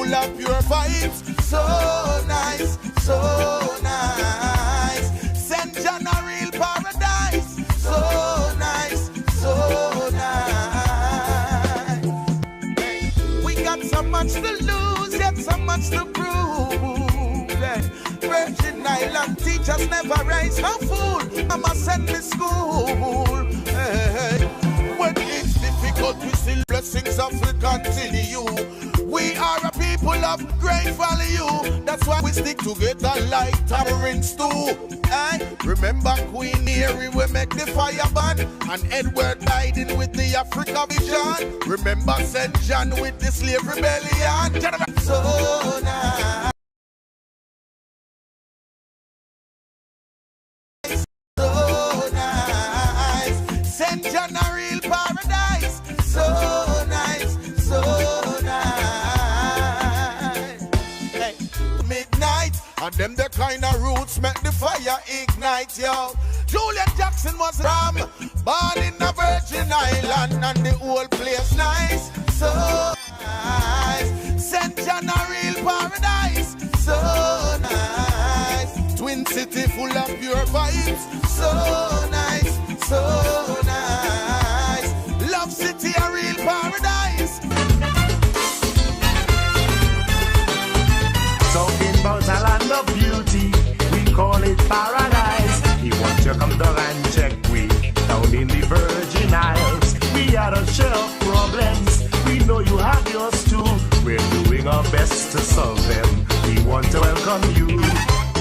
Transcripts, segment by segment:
full of pure vibes. So nice, so nice. St. John a real paradise. So nice, so nice. We got so much to lose, yet so much to prove. Virgin Island teachers never raise her fool. Mama send me school. When it's difficult, we still blessings of we continue. We are a people of great value. That's why we stick together like tamarind stew. And remember Queen Mary, we make the fire burn. And Edward Biden with the Africa vision. Remember St. John with the slave rebellion. So nice. So nice. St. John a real paradise. So nice, so nice. Hey, midnight, and them the kind of roots make the fire ignite, yo. Julian Jackson was born in the Virgin Island, and the whole place nice. So nice. St. John a real paradise. So nice. Twin City full of pure vibes. So nice, so nice. Love City a real paradise. Talking about a land of beauty, we call it paradise. He wants you come down and check we down in the Virgin Isles. We had a share of problems, we know you have yours too. We're doing our best to solve them. We want to welcome you.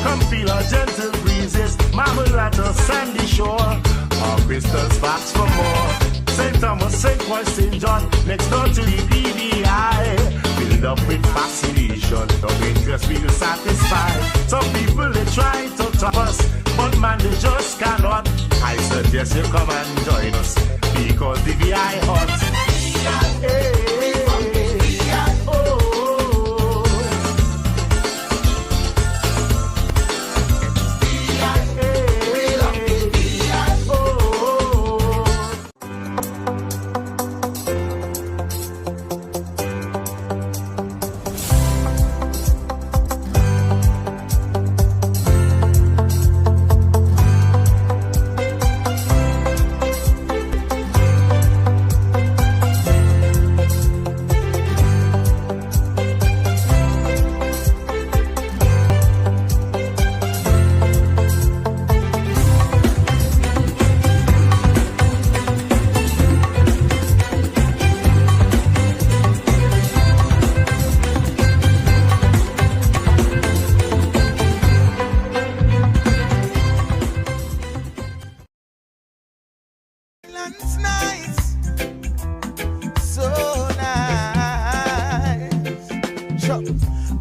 Come feel our gentle breezes, marble at a sandy shore. Our crystal sparks for more. St. Thomas, St. Paul, St. John, next door to the PDI. Filled up with fascination, no interest we will satisfy. Some people they try to top us, but man they just cannot. I suggest you come and join us, because the VI hot. Hey.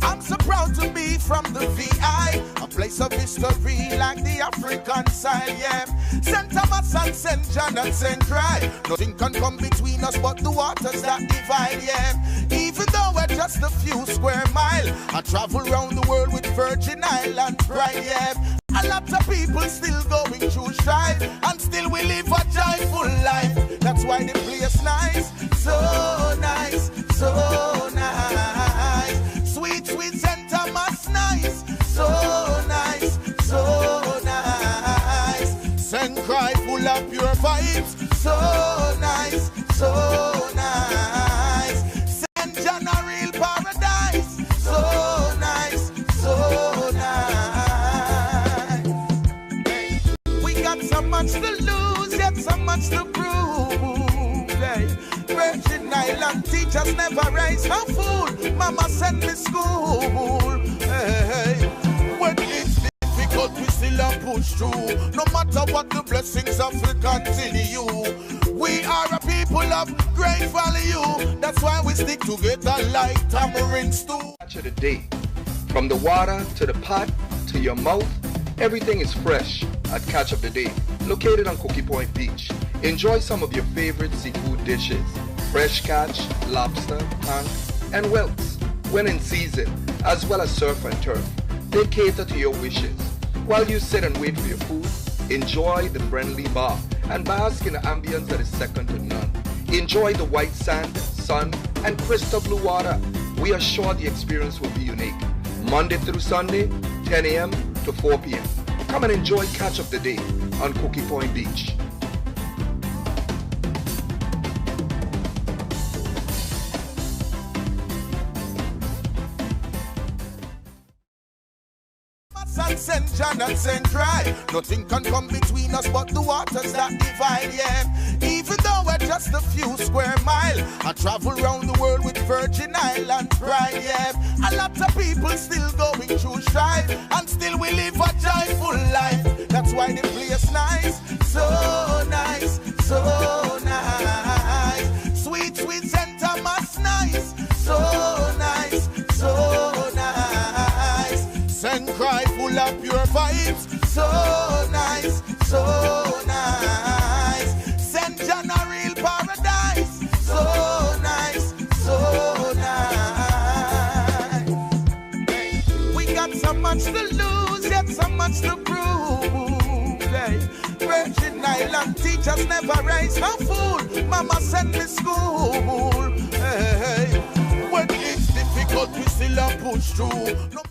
I'm so proud to be from the VI, a place of history like the African side, yeah. St. Thomas and St. John and St. Dry, nothing can come between us but the waters that divide, yeah. Even though we're just a few square miles, I travel around the world with Virgin Island pride, yeah. A lot of people still going through strife, and still we live a joyful life. That's why the place nice, so nice, so nice. Sweet, sweet St. Thomas nice, so nice, so nice. St. Cry full of pure vibes, so nice, so nice. St. John a real paradise, so nice, so nice. We got so much to lose, yet so much to prove. Virgin Island teachers never raise her fool. Mama send me school. Hey, when it's difficult, we still a push through. No matter what the blessings of we continue. We are a people of great value. That's why we stick together like tamarind stew. Catch of the day, from the water to the pot to your mouth, everything is fresh at Catch of the Day, located on Cookie Point Beach. Enjoy some of your favorite seafood dishes, fresh catch, lobster, tongue, and whelks, when in season, as well as surf and turf. They cater to your wishes. While you sit and wait for your food, enjoy the friendly bar and bask in the ambience that is second to none. Enjoy the white sand, sun, and crystal blue water. We are sure the experience will be unique. Monday through Sunday, 10 a.m. to 4 p.m. Come and enjoy Catch Up the Day on Cookie Point Beach. St. John and St. Dry. Nothing can come between us but the waters that divide, yeah. Even though we're just a few square miles, I travel around the world with Virgin Island pride, yeah. A lot of people still going through strife, and still we live a joyful life. That's why the place nice, so nice, so nice. Sweet, sweet St. Thomas nice, so nice, so nice. St. Cry full of pure vibes, so nice, so nice. St. John a real paradise, so nice, so nice. We got so much to lose, yet so much to prove. Hey. Virgin Island teachers never raise no fool. Mama sent me school. Hey. When it's difficult, we still a push through. No.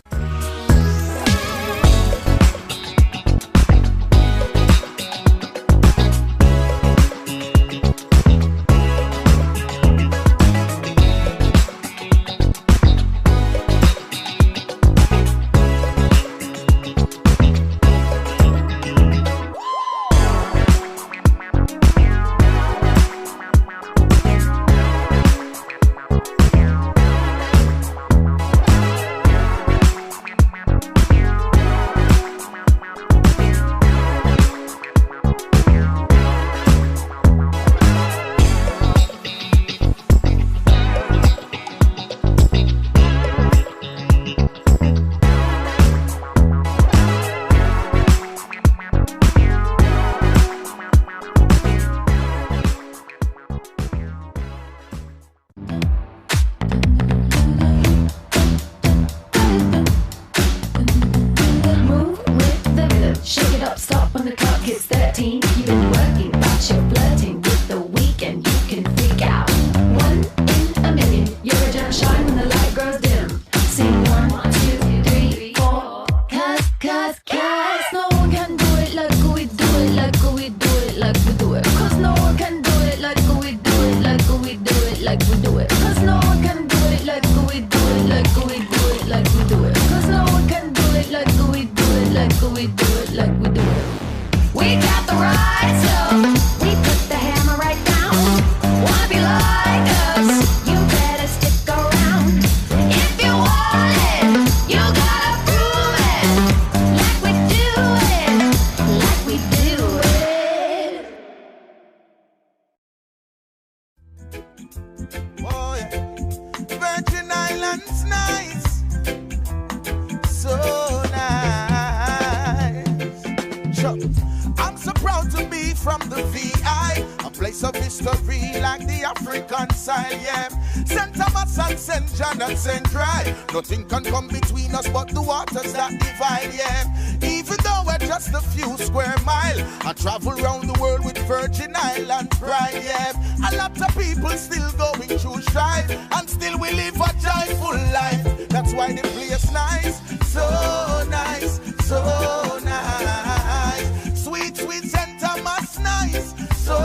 I'm so proud to be from the VI, a place of history like the African side, yeah. St. Thomas and St. John and St. Dry. Nothing can come between us but the waters that divide, yeah. Even though we're just a few square miles, I travel around the world with Virgin Island pride, yeah. A lot of people still going through strife, and still we live a joyful life. That's why the place nice, so nice, so nice. Sweet, sweet St. Thomas nice, so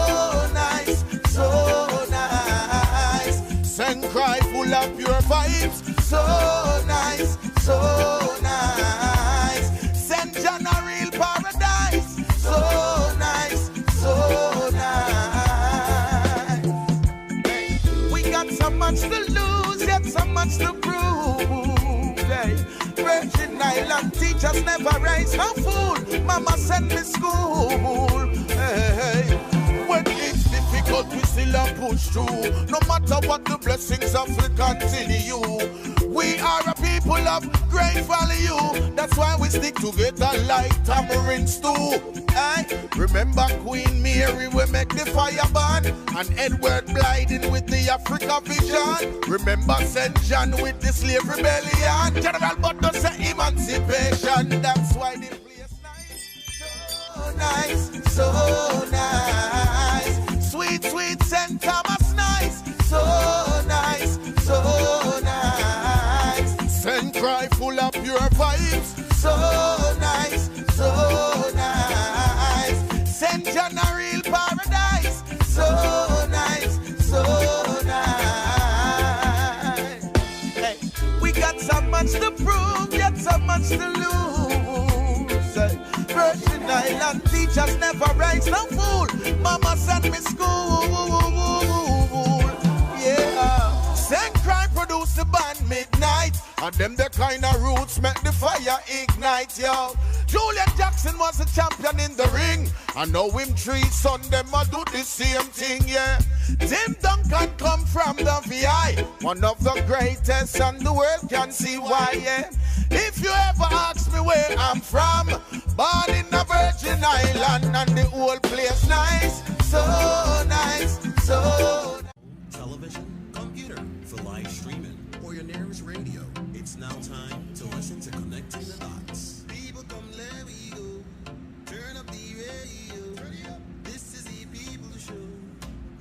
nice, so nice. St. Cry full of pure vibes, so nice, so nice. St. John a real paradise, so nice, so nice. We got so much to lose, yet so much to prove. Hey. Virgin Island teachers never raise no fool. Mama send me school. Hey. When it's difficult, we still a push through. No matter what the blessings of will continue. We are a people of great value. That's why we stick together like tamarind stew. Hey. Remember Queen Mary, we make the fire burn, and Edward Blyden with the Africa vision. Remember St. John with the slave rebellion. General Butler say emancipation. That's why the place nice, so nice. Sweet, sweet St. Thomas nice, so nice, so nice. region a real paradise. So nice, so nice. Hey, we got so much to prove, yet so much to lose. Virgin Island teachers never raise no fool. Mama sent me school. Yeah. Same crime produce the band Midnight. And them the kind of roots make the fire ignite, yo. Julian Jackson was a champion in the ring. I know him 3 son, them a do the same thing, yeah. Tim Duncan come from the VI, one of the greatest and the world can see why, yeah. If you ever ask me where I'm from, born in the Virgin Island and the whole place nice, so nice, so nice. Television, computer, for live streaming, or your nearest radio. It's now time to listen to Connecting the Dots. People come, let me go. Turn up the radio. This is the people show.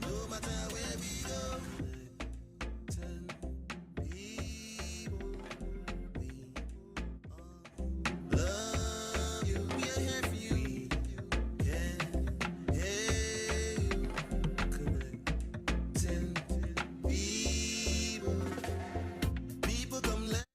No matter where we go. 10 people. We love you. We are here for you. Yeah. Connecting people. People come, let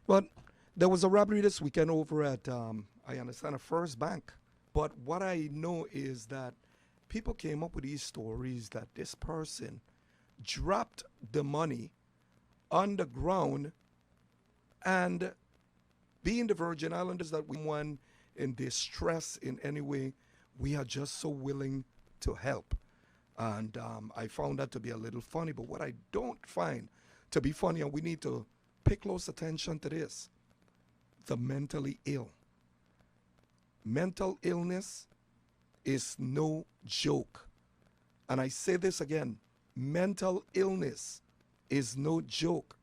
But there was a robbery this weekend over at, I understand, a First Bank. But what I know is that people came up with these stories that this person dropped the money on the ground, and being the Virgin Islanders that we want in distress in any way, we are just so willing to help. And I found that to be a little funny. But what I don't find to be funny, and we need to pay close attention to this, the mentally ill. Mental illness is no joke. And I say this again, mental illness is no joke.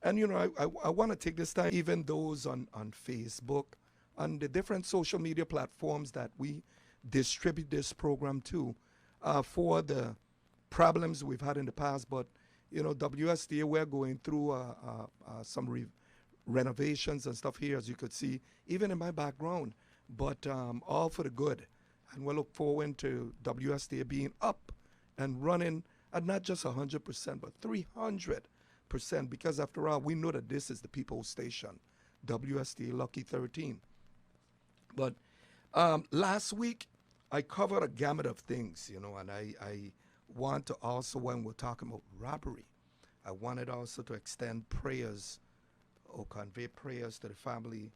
And you know, I want to take this time, even those on Facebook, on the different social media platforms that we distribute this program to, for the problems we've had in the past. But you know, WSTA, we're going through some renovations and stuff here, as you could see, even in my background, but all for the good. And we look forward to WSTA being up and running at not just 100%, but 300%, because after all, we know that this is the people's station, WSTA Lucky 13. But last week, I covered a gamut of things, you know, and I want to also, when we're talking about robbery, I wanted also to extend prayers or convey prayers to the family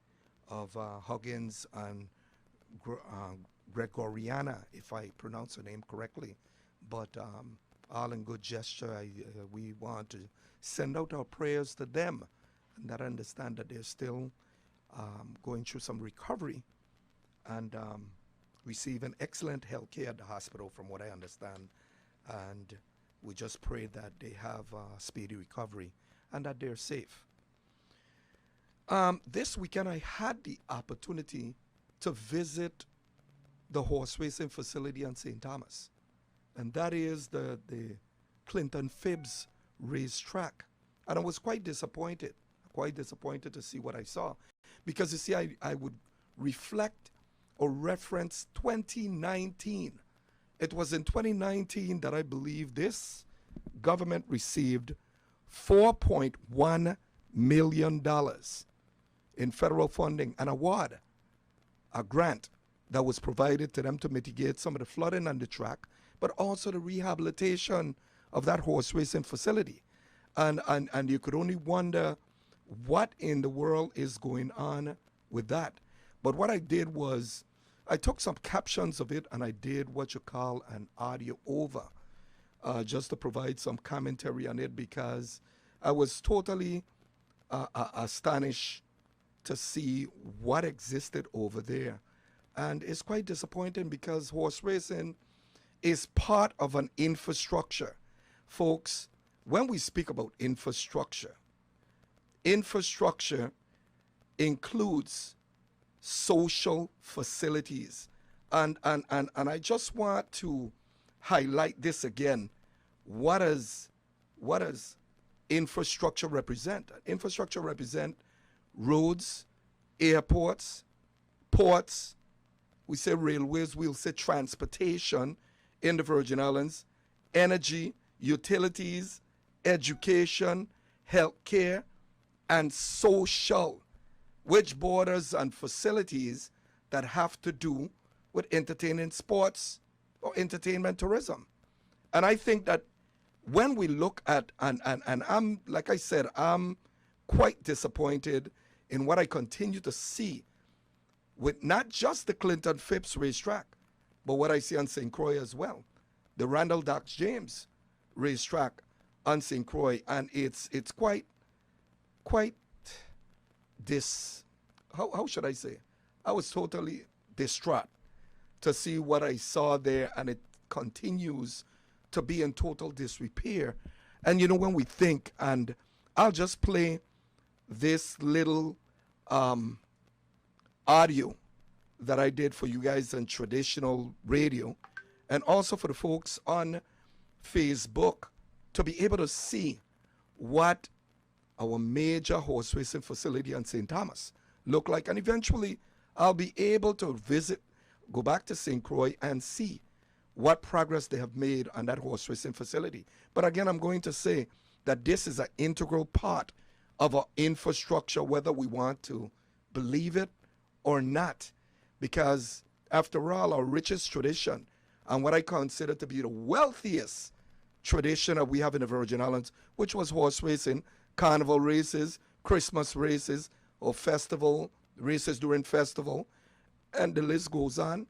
of Huggins and Gregoriana, if I pronounce her name correctly. But all in good gesture, we want to send out our prayers to them, and that I understand that they're still going through some recovery and receiving excellent health care at the hospital, from what I understand. And we just pray that they have speedy recovery and that they're safe. This weekend, I had the opportunity to visit the horse racing facility on St. Thomas, and that is the Clinton Phibbs racetrack. And I was quite disappointed to see what I saw, because you see, I would reflect or reference 2019. It was in 2019 that I believe this government received $4.1 million in federal funding, an award, a grant that was provided to them to mitigate some of the flooding on the track, but also the rehabilitation of that horse racing facility. And you could only wonder what in the world is going on with that. But what I did was I took some captions of it and I did what you call an audio over, just to provide some commentary on it, because I was totally astonished to see what existed over there. And it's quite disappointing, because horse racing is part of an infrastructure. Folks, when we speak about infrastructure, infrastructure includes social facilities. And I just want to highlight this again. What does infrastructure represent? Infrastructure represent roads, airports, ports. We say railways, we'll say transportation in the Virgin Islands, energy, utilities, education, healthcare, and social, which borders on facilities that have to do with entertaining, sports, or entertainment tourism. And I think that when we look at, and I'm, like I said, I'm quite disappointed in what I continue to see with not just the Clinton Phibbs racetrack, but what I see on St. Croix as well, the Randall Dax James racetrack on St. Croix. And it's quite how should I say? I was totally distraught to see what I saw there, and it continues to be in total disrepair. And you know, when we think, and I'll just play this little audio that I did for you guys on traditional radio, and also for the folks on Facebook, to be able to see what our major horse racing facility on St. Thomas look like. And eventually I'll be able to go back to St. Croix and see what progress they have made on that horse racing facility. But again, I'm going to say that this is an integral part of our infrastructure, whether we want to believe it or not. Because after all, our richest tradition and what I consider to be the wealthiest tradition that we have in the Virgin Islands, which was horse racing, carnival races, Christmas races, or festival races during festival, and the list goes on.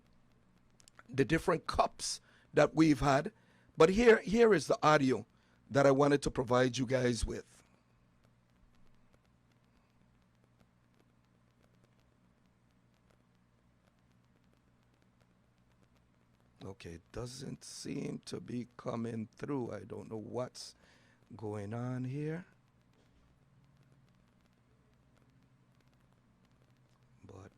The different cups that we've had. But here is the audio that I wanted to provide you guys with. Okay, it doesn't seem to be coming through. I don't know what's going on here. But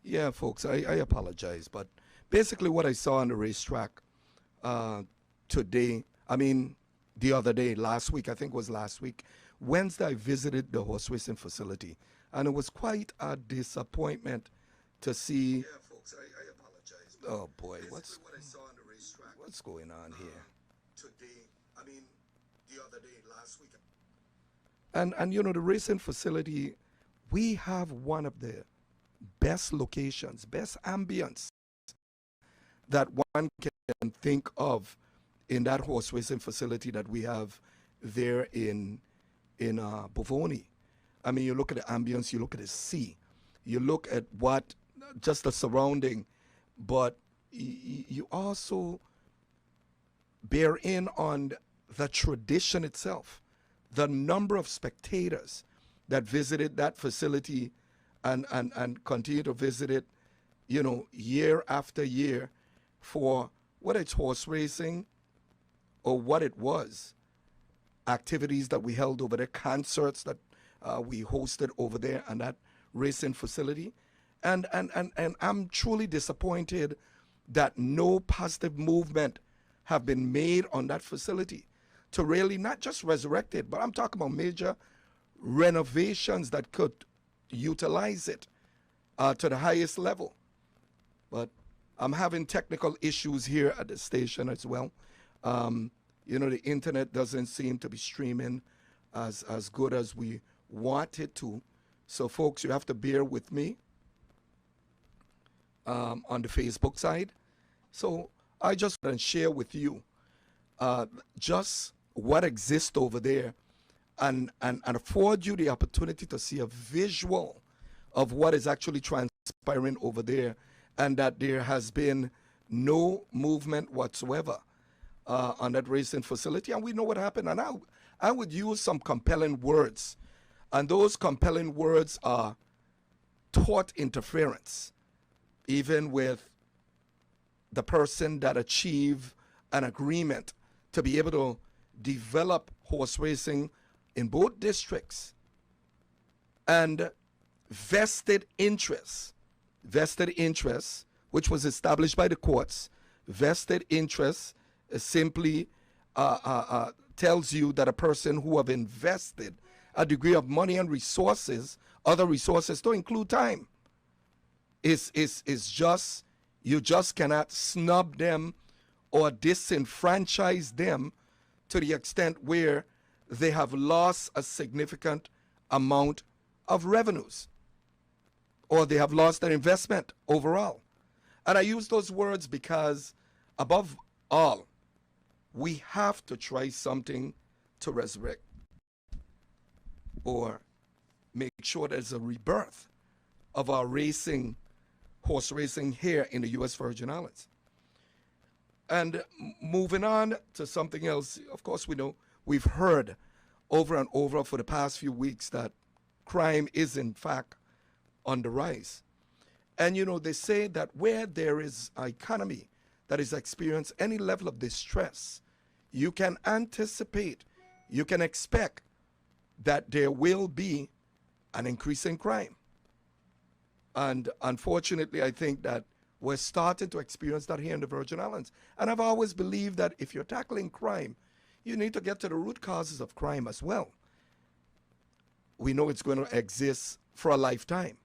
yeah, folks, I apologize, but basically what I saw on the racetrack today, I mean, the other day, last week, I think it was last week, Wednesday, I visited the horse racing facility, and it was quite a disappointment to see. Yeah, folks, I apologize. Oh boy, what's what I saw on the racetrack? What's going on here? Today, I mean, the other day, last week. And you know, the racing facility, we have one of the best locations, best ambience that one can think of in that horse racing facility that we have there in Bovoni. I mean, you look at the ambience, you look at the sea, you look at what, just the surrounding, but you also bear in on the tradition itself, the number of spectators that visited that facility and continue to visit it, you know, year after year for whether it's horse racing or what it was, activities that we held over there, concerts that we hosted over there and that racing facility. And I'm truly disappointed that no positive movement have been made on that facility to really not just resurrect it, but I'm talking about major renovations that could utilize it to the highest level. But I'm having technical issues here at the station as well. You know, the internet doesn't seem to be streaming as good as we want it to. So folks, you have to bear with me on the Facebook side. So I just want to share with you just what exists over there and afford you the opportunity to see a visual of what is actually transpiring over there, and that there has been no movement whatsoever on that racing facility. And we know what happened. And I would use some compelling words. And those compelling words are tort interference, even with the person that achieved an agreement to be able to develop horse racing in both districts, and vested interests, which was established by the courts. Vested interests simply tells you that a person who have invested a degree of money and resources, other resources to include time, is just, you just cannot snub them or disenfranchise them to the extent where they have lost a significant amount of revenues, or they have lost their investment overall. And I use those words because, above all, we have to try something to resurrect or make sure there's a rebirth of our racing, horse racing here in the U.S. Virgin Islands. And moving on to something else, of course, we know, we've heard over and over for the past few weeks that crime is in fact on the rise. And you know, they say that where there is an economy that is experiencing any level of distress, you can anticipate, you can expect that there will be an increase in crime. And unfortunately, I think that we're starting to experience that here in the Virgin Islands. And I've always believed that if you're tackling crime, you need to get to the root causes of crime as well. We know it's going to exist for a lifetime,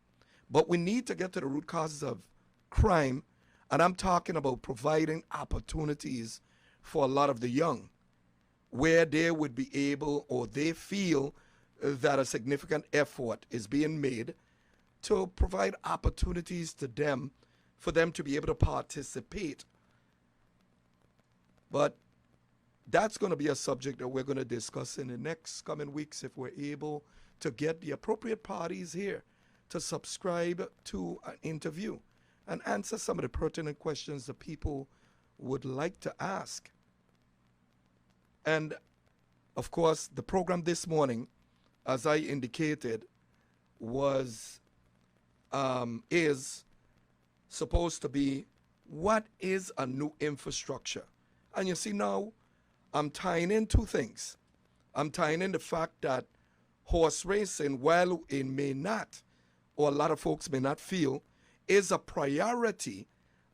but we need to get to the root causes of crime. And I'm talking about providing opportunities for a lot of the young, where they would be able, or they feel that a significant effort is being made to provide opportunities to them for them to be able to participate. But that's going to be a subject that we're going to discuss in the next coming weeks if we're able to get the appropriate parties here to subscribe to an interview and answer some of the pertinent questions that people would like to ask. And of course, the program this morning, as I indicated, is supposed to be, what is a new infrastructure? And you see, now I'm tying in two things. I'm tying in the fact that horse racing, while it may not, or a lot of folks may not feel, is a priority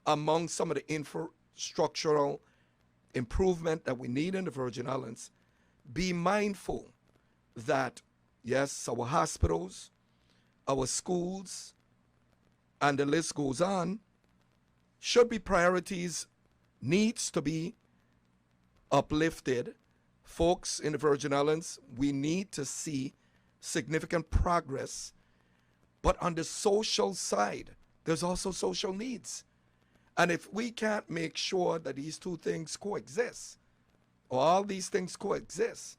among some of the infrastructural improvement that we need in the Virgin Islands. Be mindful that, yes, our hospitals, our schools, and the list goes on, should be priorities, needs to be uplifted. Folks in the Virgin Islands, we need to see significant progress. But on the social side, there's also social needs. And if we can't make sure that these two things coexist, or all these things coexist,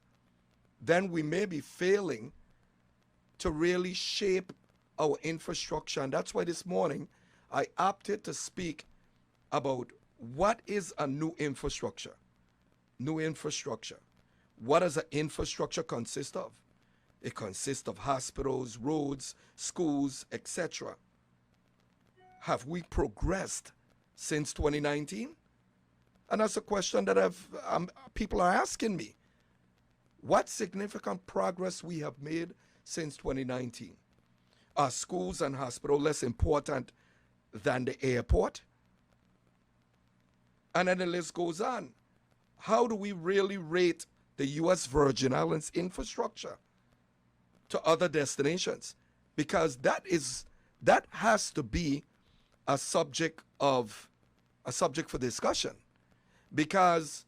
then we may be failing to really shape our infrastructure. And that's why this morning I opted to speak about what is a new infrastructure. New infrastructure. What does an infrastructure consist of? It consists of hospitals, roads, schools, etc. Have we progressed since 2019? And that's a question that people are asking me. What significant progress we have made since 2019? Are schools and hospitals less important than the airport? And then the list goes on. How do we really rate the U.S. Virgin Islands infrastructure to other destinations? Because that has to be a subject for discussion. Because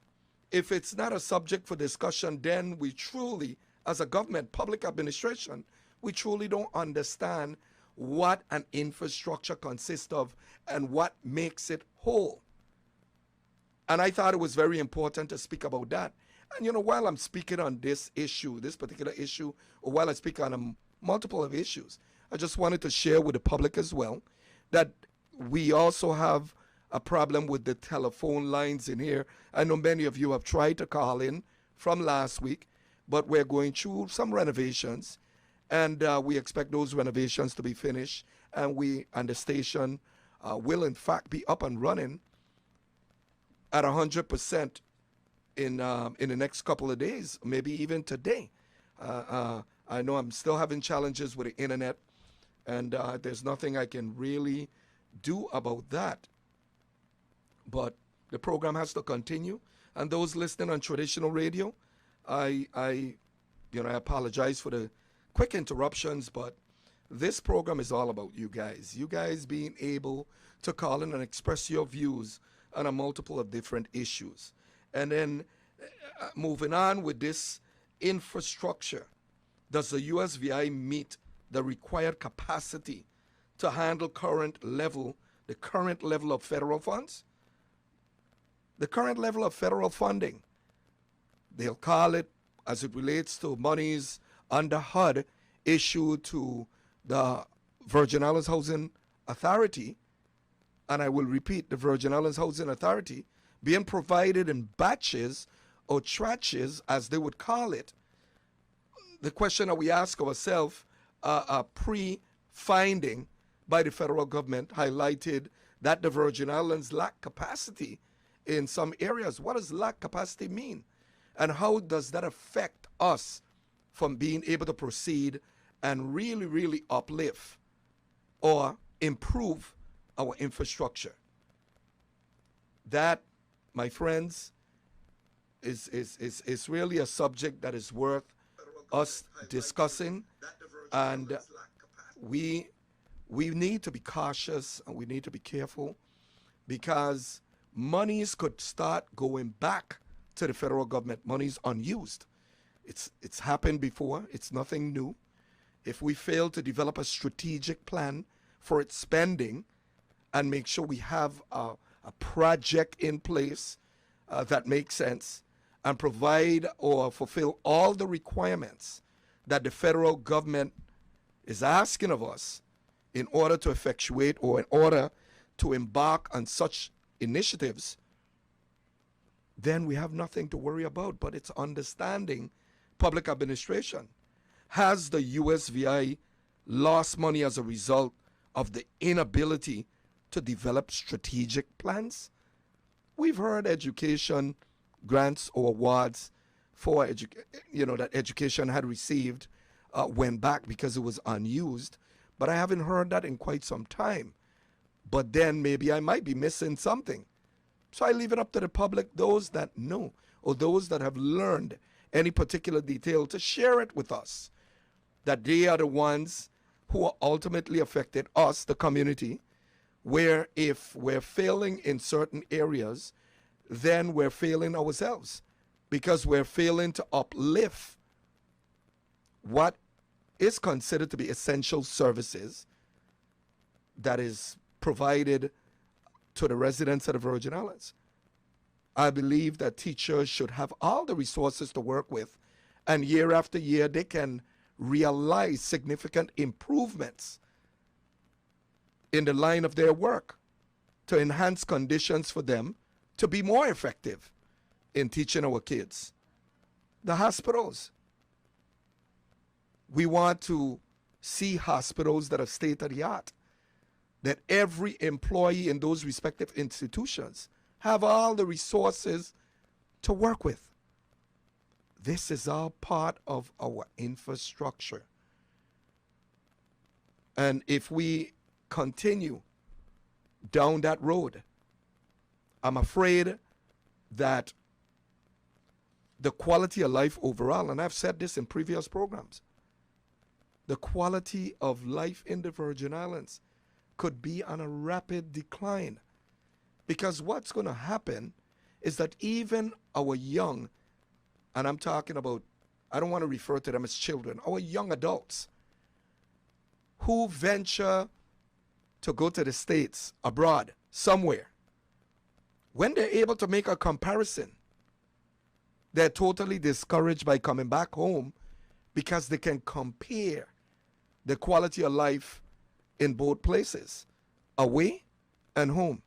if it's not a subject for discussion, then we truly, as a government, public administration, we truly don't understand what an infrastructure consists of and what makes it whole. And I thought it was very important to speak about that. And you know, while I'm speaking on this issue, this particular issue, or while I speak on multiple of issues, I just wanted to share with the public as well that we also have a problem with the telephone lines in here. I know many of you have tried to call in from last week, but we're going through some renovations, and we expect those renovations to be finished, and the station will in fact be up and running at 100% in the next couple of days, maybe even today. I know I'm still having challenges with the internet, and there's nothing I can really do about that. But the program has to continue, and those listening on traditional radio, I apologize for the quick interruptions, but this program is all about you guys. You guys being able to call in and express your views on a multiple of different issues. And then moving on with this infrastructure, does the USVI meet the required capacity to handle the current level of federal funds? The current level of federal funding, they'll call it, as it relates to monies under HUD issued to the Virgin Islands Housing Authority, and I will repeat, the Virgin Islands Housing Authority, being provided in batches or tranches, as they would call it. The question that we ask ourselves, pre-finding by the federal government highlighted that the Virgin Islands lack capacity in some areas. What does lack capacity mean? And how does that affect us from being able to proceed and really, really uplift or improve our infrastructure. That, my friends, is really a subject that is worth us discussing, and we need to be cautious and we need to be careful, because monies could start going back to the federal government, monies unused. It's happened before. It's nothing new. If we fail to develop a strategic plan for its spending and make sure we have a project in place that makes sense and provide or fulfill all the requirements that the federal government is asking of us in order to effectuate or in order to embark on such initiatives, then we have nothing to worry about. But it's understanding public administration. Has the USVI lost money as a result of the inability to develop strategic plans? We've heard education grants or awards for that education had received went back because it was unused, but I haven't heard that in quite some time. But then maybe I might be missing something. So I leave it up to the public, those that know or those that have learned any particular detail, to share it with us, that they are the ones who are ultimately affected, us, the community, where if we're failing in certain areas, then we're failing ourselves, because we're failing to uplift what is considered to be essential services that is provided to the residents of the Virgin Islands. I believe that teachers should have all the resources to work with, and year after year they can realize significant improvements in the line of their work to enhance conditions for them to be more effective in teaching our kids. The hospitals. We want to see hospitals that are state of the art, that every employee in those respective institutions have all the resources to work with. This is all part of our infrastructure. And if we continue down that road, I'm afraid that the quality of life overall, and I've said this in previous programs, the quality of life in the Virgin Islands could be on a rapid decline. Because what's going to happen is that even our young, and I'm talking about, I don't want to refer to them as children, our young adults who venture to go to the States, abroad, somewhere, when they're able to make a comparison, they're totally discouraged by coming back home, because they can compare the quality of life in both places, away and home.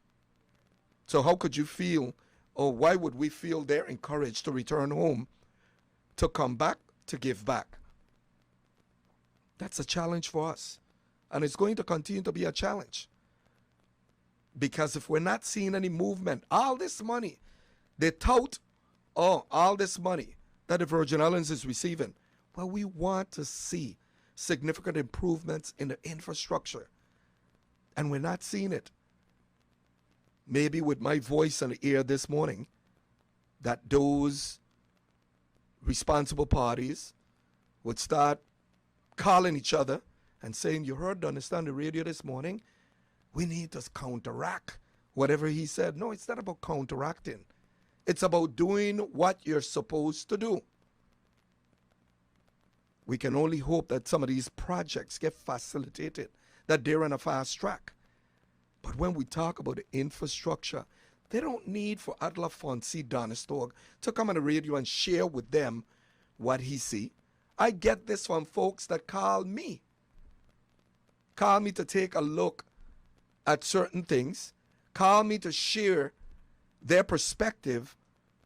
So how could you feel, or why would we feel they're encouraged to return home, to come back, to give back? That's a challenge for us. And it's going to continue to be a challenge. Because if we're not seeing any movement, all this money, they tout, all this money that the Virgin Islands is receiving, well, we want to see significant improvements in the infrastructure. And we're not seeing it. Maybe with my voice on the air this morning, that those responsible parties would start calling each other and saying, you heard, understand the radio this morning? We need to counteract whatever he said. No, it's not about counteracting. It's about doing what you're supposed to do. We can only hope that some of these projects get facilitated, that they're on a fast track. But when we talk about the infrastructure, they don't need for Adler Fonsi Donnestorg to come on the radio and share with them what he see. I get this from folks that call me to take a look at certain things, call me to share their perspective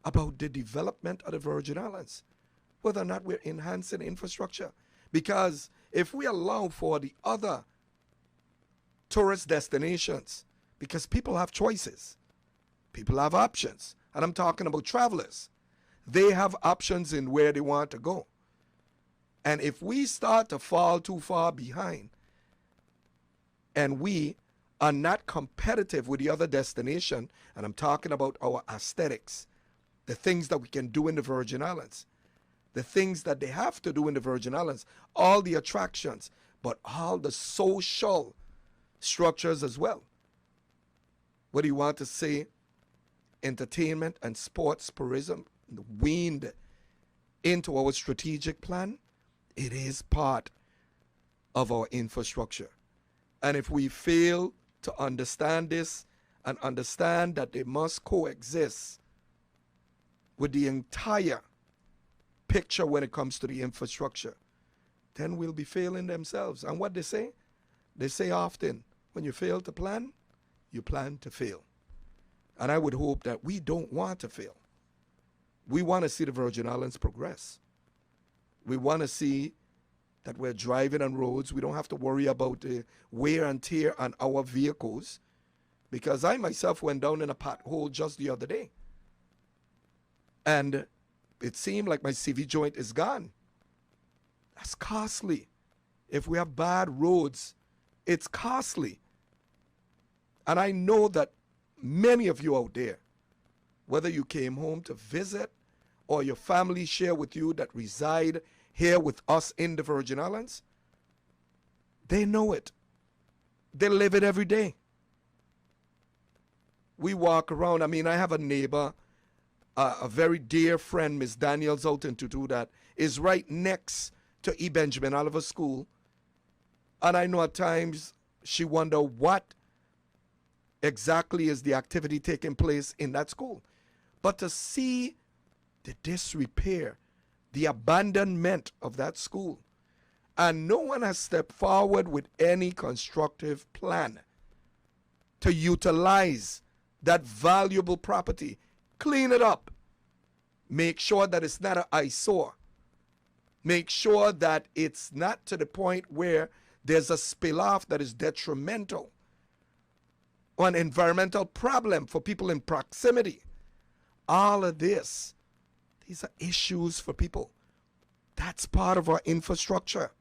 about the development of the Virgin Islands, whether or not we're enhancing infrastructure. Because if we allow for the other tourist destinations, because people have choices, people have options, and I'm talking about travelers, they have options in where they want to go. And if we start to fall too far behind and we are not competitive with the other destination, and I'm talking about our aesthetics, the things that we can do in the Virgin Islands, the things that they have to do in the Virgin Islands, all the attractions, but all the social structures as well. What do you want to say? Entertainment and sports tourism weaned into our strategic plan. It is part of our infrastructure. And if we fail to understand this and understand that they must coexist with the entire picture when it comes to the infrastructure, then we'll be failing themselves. And what they say often, when you fail to plan, you plan to fail. And I would hope that we don't want to fail. We want to see the Virgin Islands progress. We want to see that we're driving on roads. We don't have to worry about the wear and tear on our vehicles, because I myself went down in a pothole just the other day. And it seemed like my CV joint is gone. That's costly. If we have bad roads, it's costly. And I know that many of you out there, whether you came home to visit or your family share with you that reside here with us in the Virgin Islands, they know it. They live it every day. We walk around. I mean, I have a neighbor, a very dear friend, Miss Daniels out in Tutu, that is right next to E. Benjamin Oliver School. And I know at times she wonder what exactly is the activity taking place in that school. But to see the disrepair, the abandonment of that school, and no one has stepped forward with any constructive plan to utilize that valuable property, clean it up, make sure that it's not an eyesore, make sure that it's not to the point where there's a spill-off that is detrimental or an environmental problem for people in proximity. All of this, these are issues for people. That's part of our infrastructure.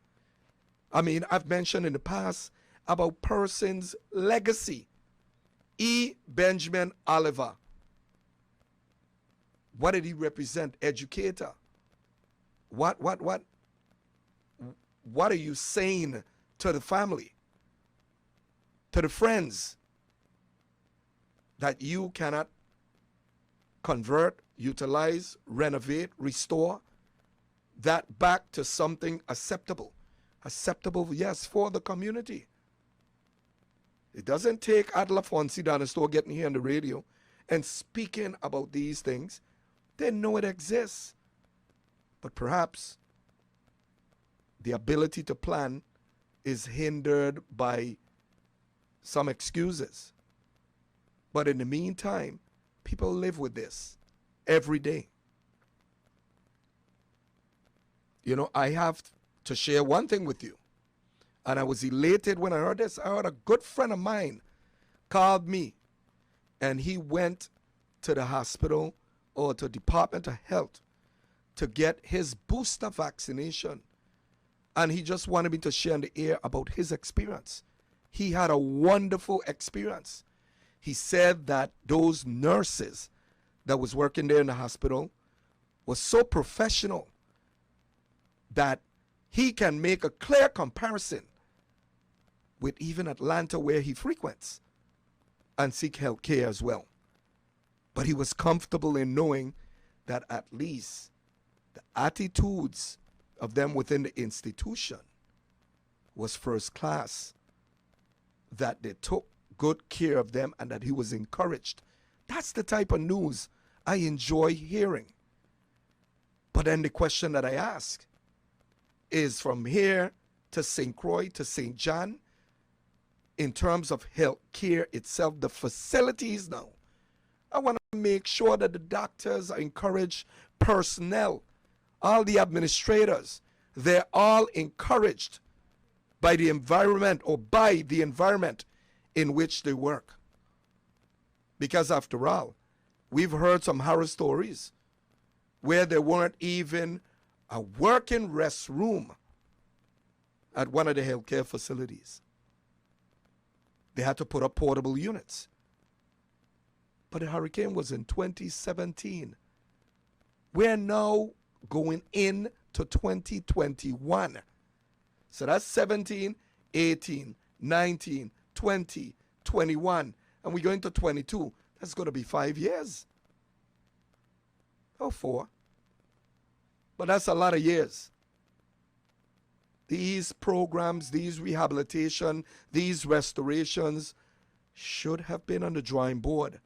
I mean, I've mentioned in the past about person's legacy. E. Benjamin Oliver. What did he represent? Educator. What are you saying to the family, to the friends, that you cannot convert, utilize, renovate, restore that back to something acceptable? Acceptable, yes, for the community. It doesn't take Adela Fonsi down the store getting here on the radio and speaking about these things. They know it exists. But perhaps the ability to plan is hindered by some excuses. But in the meantime, people live with this every day. You know, I have to share one thing with you. And I was elated when I heard this. I heard a good friend of mine called me, and he went to the hospital or to Department of Health to get his booster vaccination. And he just wanted me to share in the air about his experience. He had a wonderful experience. He said that those nurses that was working there in the hospital was so professional that he can make a clear comparison with even Atlanta, where he frequents, and seek health care as well. But he was comfortable in knowing that at least the attitudes of them within the institution was first class, that they took good care of them, and that he was encouraged. That's the type of news I enjoy hearing. But then the question that I ask is, from here to St. Croix to St. John, in terms of health care itself, the facilities now, I want to make sure that the doctors are encouraged, personnel, all the administrators, they're all encouraged by the environment, or by the environment in which they work. Because after all, we've heard some horror stories where there weren't even a working restroom at one of the healthcare facilities. They had to put up portable units. But the hurricane was in 2017. We're now going into 2021. So that's 17, 18, 19, 20, 21, and we go into 22. That's going to be 5 years. Or 4. But that's a lot of years. These programs, these rehabilitation, these restorations should have been on the drawing board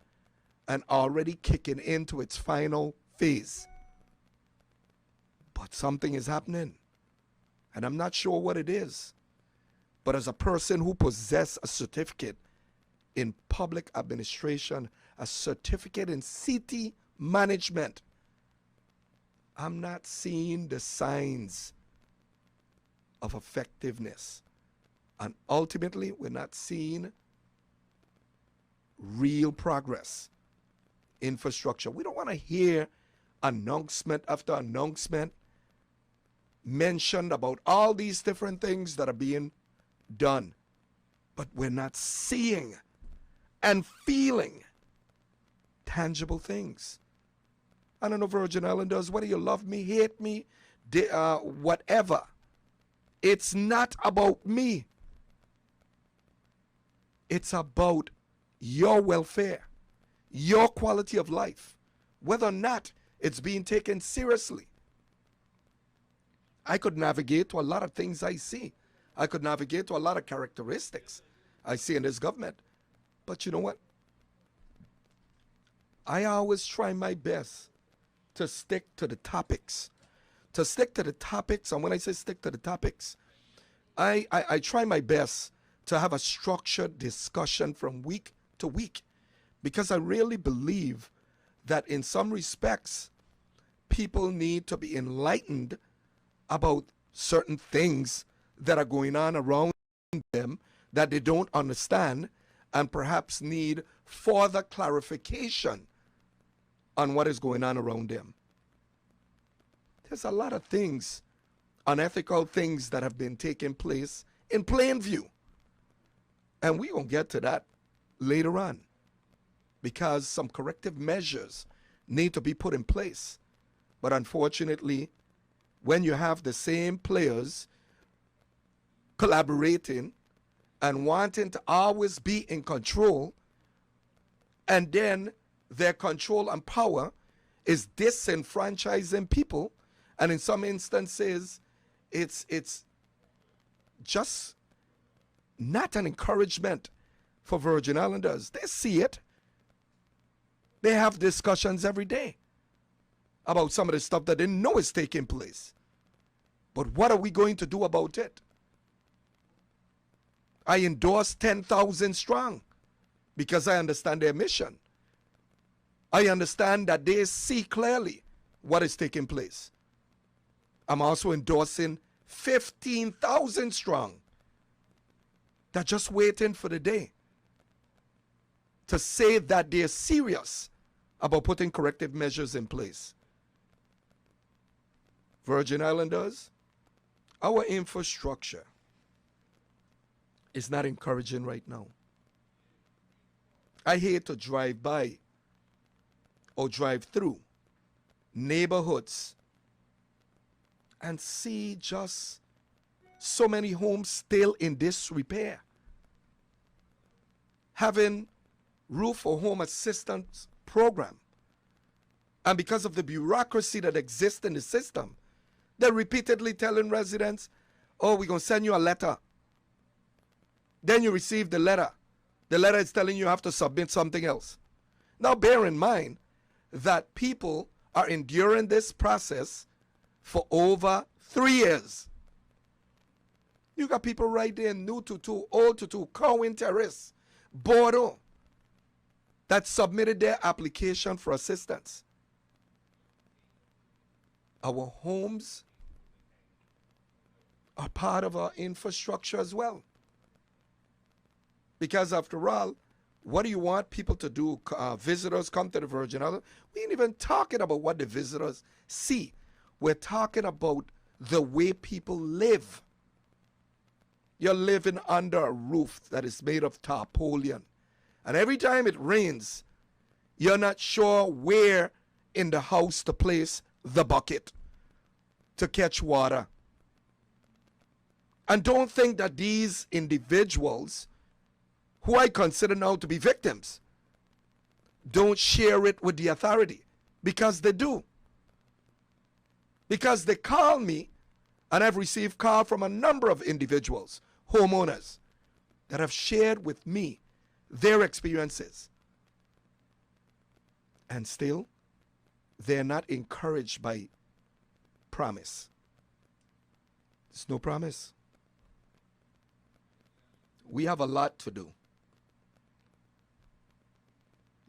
and already kicking into its final phase. But something is happening, and I'm not sure what it is. But as a person who possesses a certificate in public administration, a certificate in city management, I'm not seeing the signs of effectiveness. And ultimately, we're not seeing real progress. Infrastructure. We don't want to hear announcement after announcement mentioned about all these different things that are being done. But we're not seeing and feeling tangible things. I don't know, Virgin Islanders, whether you love me, hate me, whatever. It's not about me. It's about your welfare, your quality of life, whether or not it's being taken seriously. I could navigate to a lot of things I see. I could navigate to a lot of characteristics I see in this government. But you know what? I always try my best to stick to the topics. To stick to the topics, and when I say stick to the topics, I try my best to have a structured discussion from week to week, because I really believe that in some respects, people need to be enlightened about certain things that are going on around them that they don't understand and perhaps need further clarification on what is going on around them. There's a lot of things, unethical things that have been taking place in plain view. And we're going to get to that later on, because some corrective measures need to be put in place. But unfortunately, when you have the same players collaborating and wanting to always be in control, and then their control and power is disenfranchising people, and in some instances, it's just not an encouragement for Virgin Islanders. They see it. They have discussions every day about some of the stuff that they know is taking place. But what are we going to do about it? I endorse 10,000 strong because I understand their mission. I understand that they see clearly what is taking place. I'm also endorsing 15,000 strong. They're just waiting for the day to say that they're serious about putting corrective measures in place. Virgin Islanders, our infrastructure is not encouraging right now. I hate to drive by or drive through neighborhoods and see just so many homes still in disrepair, having roof or home assistance program. And because of the bureaucracy that exists in the system, they're repeatedly telling residents, oh, we're going to send you a letter. Then you receive the letter. The letter is telling you have to submit something else. Now, bear in mind that people are enduring this process for over 3 years. You got people right there in New Tutu, Old Tutu, Cowan Terrace, Bordeaux, that submitted their application for assistance. Our homes are part of our infrastructure as well. Because after all, what do you want people to do? Visitors come to the Virgin Islands. We ain't even talking about what the visitors see. We're talking about the way people live. You're living under a roof that is made of tarpaulin. And every time it rains, you're not sure where in the house to place the bucket to catch water. And don't think that these individuals, who I consider now to be victims, don't share it with the authority, because they do. Because they call me, and I've received call from a number of individuals, homeowners, that have shared with me their experiences. And still, they're not encouraged by promise. There's no promise. We have a lot to do.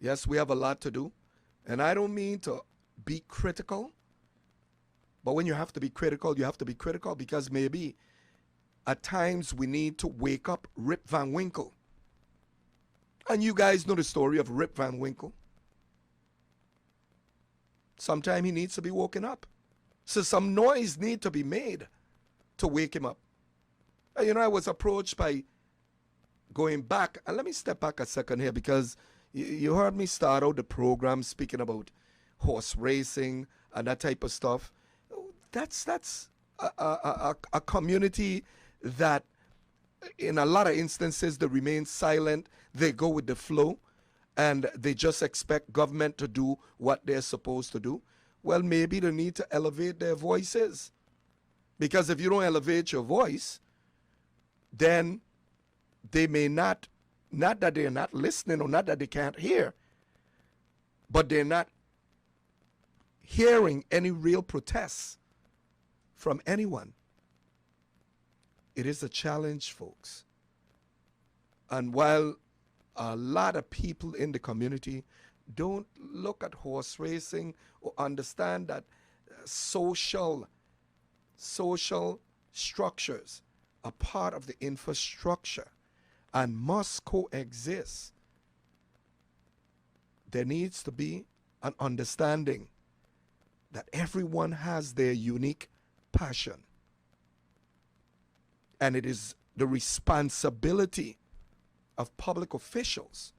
Yes, we have a lot to do. And I don't mean to be critical, but when you have to be critical, you have to be critical because maybe at times we need to wake up Rip Van Winkle. And you guys know the story of Rip Van Winkle. Sometimes he needs to be woken up. So some noise need to be made to wake him up. And you know, I was approached by going back, and let me step back a second here because you heard me start out the program speaking about horse racing and that type of stuff. That's a community that in a lot of instances they remain silent, they go with the flow, and they just expect government to do what they're supposed to do. Well, maybe they need to elevate their voices. Because if you don't elevate your voice, then they may not that they're not listening or not that they can't hear, but they're not hearing any real protests from anyone. It is a challenge, folks. And while a lot of people in the community don't look at horse racing or understand that social structures are part of the infrastructure and must coexist, there needs to be an understanding that everyone has their unique passion. And it is the responsibility of public officials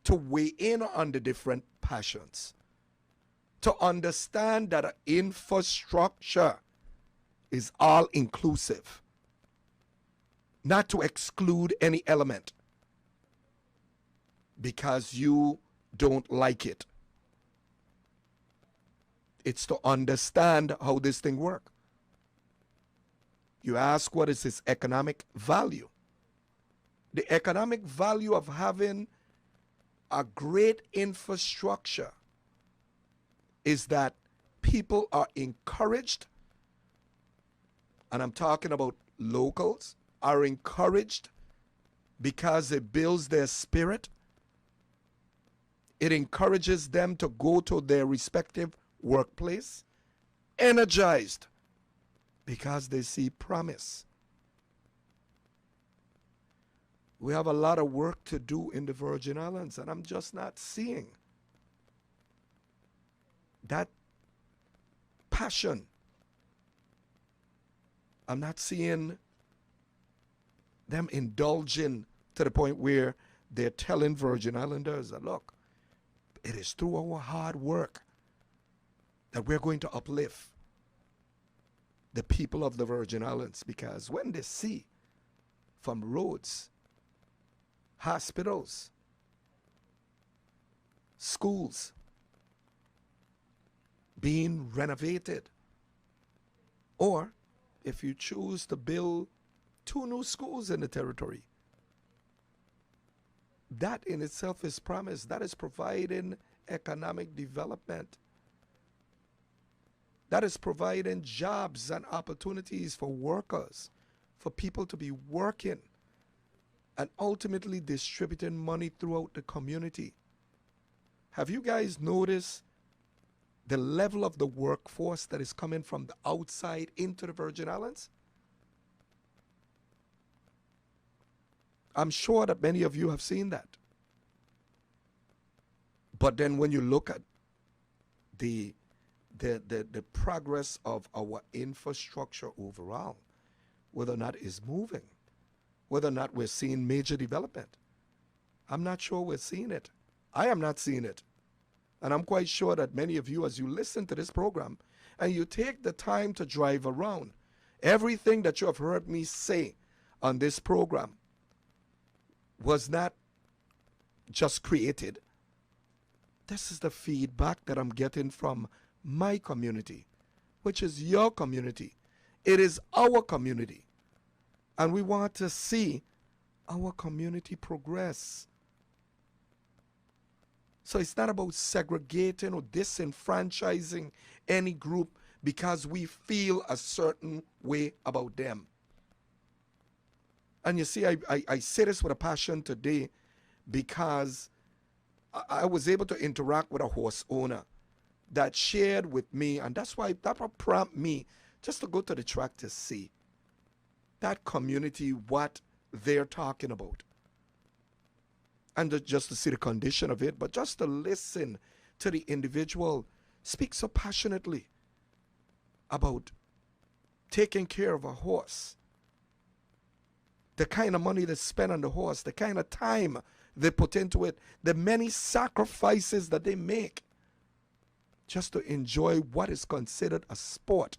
to weigh in on the different passions, to understand that an infrastructure is all inclusive, not to exclude any element because you don't like it. It's to understand how this thing works. You ask, what is its economic value? The economic value of having a great infrastructure is that people are encouraged, and I'm talking about locals, are encouraged because it builds their spirit. It encourages them to go to their respective workplace, energized because they see promise. We have a lot of work to do in the Virgin Islands, and I'm just not seeing that passion. I'm not seeing them indulging to the point where they're telling Virgin Islanders that, look, it is through our hard work that we're going to uplift the people of the Virgin Islands, because when they see from roads, hospitals, schools being renovated, or if you choose to build 2 new schools in the territory, that in itself is promise. That is providing economic development. That is providing jobs and opportunities for workers, for people to be working, and ultimately distributing money throughout the community. Have you guys noticed the level of the workforce that is coming from the outside into the Virgin Islands? I'm sure that many of you have seen that. But then when you look at the the progress of our infrastructure overall, whether or not it's moving, whether or not we're seeing major development. I'm not sure we're seeing it. I am not seeing it. And I'm quite sure that many of you, as you listen to this program and you take the time to drive around, everything that you have heard me say on this program was not just created. This is the feedback that I'm getting from my community, which is your community. It is our community. And we want to see our community progress. So it's not about segregating or disenfranchising any group because we feel a certain way about them. And you see, I say this with a passion today because I was able to interact with a horse owner that shared with me, and that's why that will prompt me just to go to the track to see that community, what they're talking about. And just to see the condition of it, but just to listen to the individual speak so passionately about taking care of a horse, the kind of money they spend on the horse, the kind of time they put into it, the many sacrifices that they make just to enjoy what is considered a sport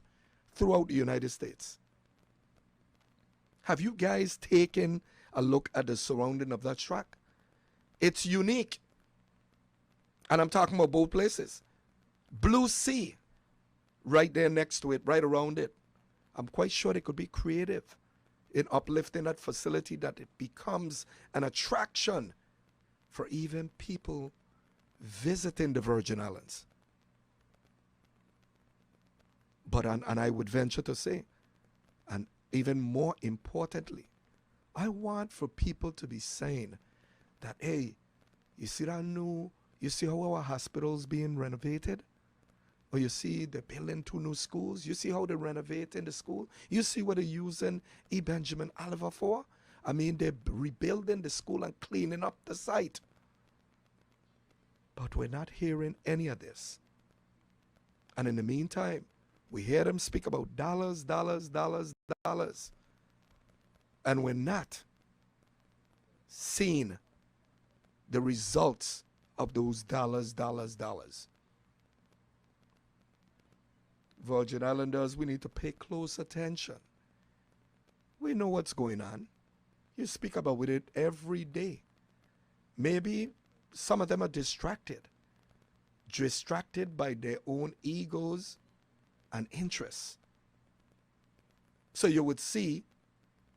throughout the United States. Have you guys taken a look at the surrounding of that track? It's unique. And I'm talking about both places. Blue Sea, right there next to it, right around it. I'm quite sure they could be creative in uplifting that facility, that it becomes an attraction for even people visiting the Virgin Islands. But, and I would venture to say, and even more importantly, I want for people to be saying that, hey, you see that you see how our hospitals being renovated? Or you see they're building 2 new schools? You see how they're renovating the school? You see what they're using E. Benjamin Oliver for? I mean, they're rebuilding the school and cleaning up the site. But we're not hearing any of this. And in the meantime, we hear them speak about dollars, dollars, dollars, dollars. And we're not seeing the results of those dollars, dollars, dollars. Virgin Islanders, we need to pay close attention. We know what's going on. You speak about it every day. Maybe some of them are distracted by their own egos and interests. So you would see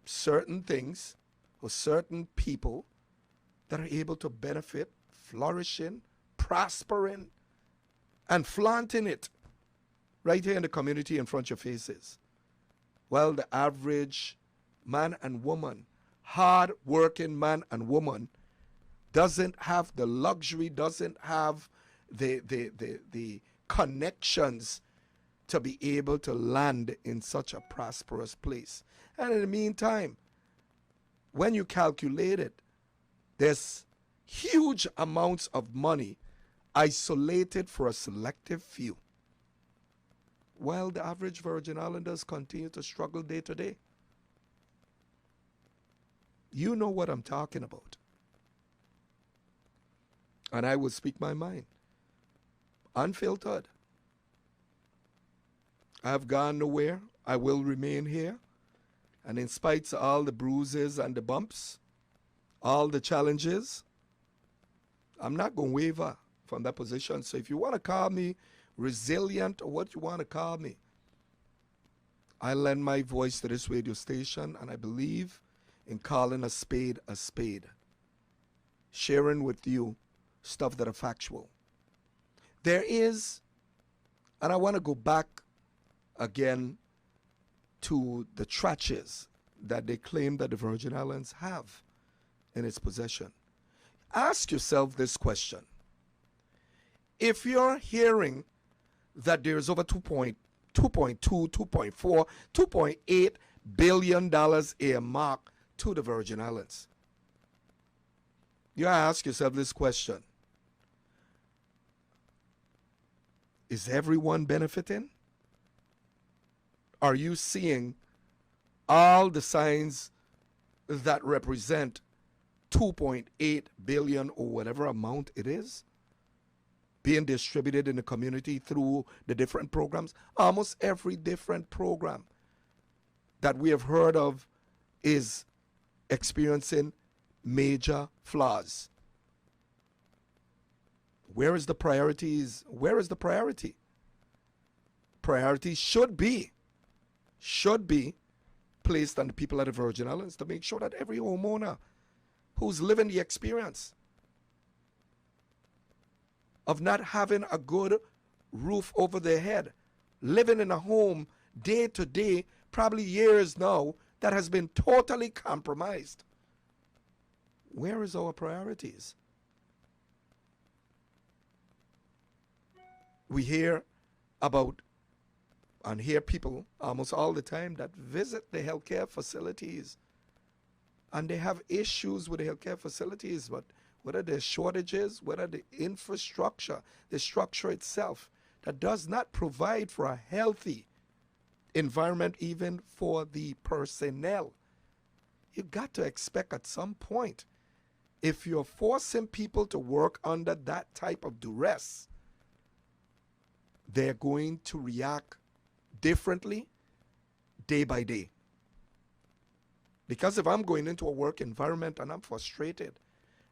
certain things or certain people that are able to benefit, flourishing, prospering, and flaunting it right here in the community in front of your faces. Well, the average man and woman, hard-working man and woman, doesn't have the luxury, doesn't have the connections to be able to land in such a prosperous place. And in the meantime, when you calculate it, there's huge amounts of money isolated for a selective few, while the average Virgin Islanders continue to struggle day to day. You know what I'm talking about. And I will speak my mind, unfiltered. I've gone nowhere. I will remain here. And in spite of all the bruises and the bumps, all the challenges, I'm not going to waver from that position. So if you want to call me resilient or what you want to call me, I lend my voice to this radio station, and I believe in calling a spade, sharing with you stuff that are factual. There is, and I want to go back again to the traches that they claim that the Virgin Islands have in its possession. Ask yourself this question. If you're hearing that there's over $2.2, $2.4, $2.8 billion earmarked to the Virgin Islands, you ask yourself this question. Is everyone benefiting? Are you seeing all the signs that represent 2.8 billion or whatever amount it is being distributed in the community through the different programs? Almost every different program that we have heard of is experiencing major flaws. Where is the priorities? Where is the priority? Priority should be placed on the people of the Virgin Islands to make sure that every homeowner who's living the experience of not having a good roof over their head, living in a home day to day, probably years now, that has been totally compromised. Where is our priorities? We hear about and hear people almost all the time that visit the healthcare facilities and they have issues with the healthcare facilities, but whether there's shortages, whether the infrastructure, the structure itself, that does not provide for a healthy environment even for the personnel. You got to expect at some point, if you're forcing people to work under that type of duress, they're going to react differently day by day. Because if I'm going into a work environment and I'm frustrated,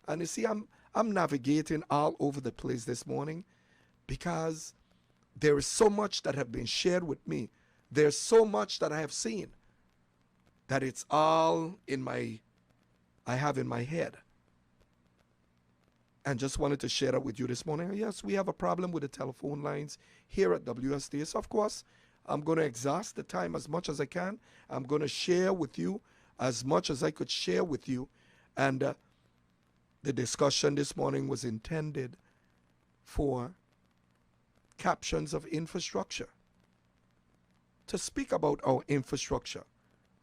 and you see, I'm navigating all over the place this morning because there is so much that have been shared with me. There's so much that I have seen that it's all I have in my head. And just wanted to share that with you this morning. Yes, we have a problem with the telephone lines here at WSDA. So of course, I'm going to exhaust the time as much as I can. I'm going to share with you as much as I could share with you. And the discussion this morning was intended for captions of infrastructure, to speak about our infrastructure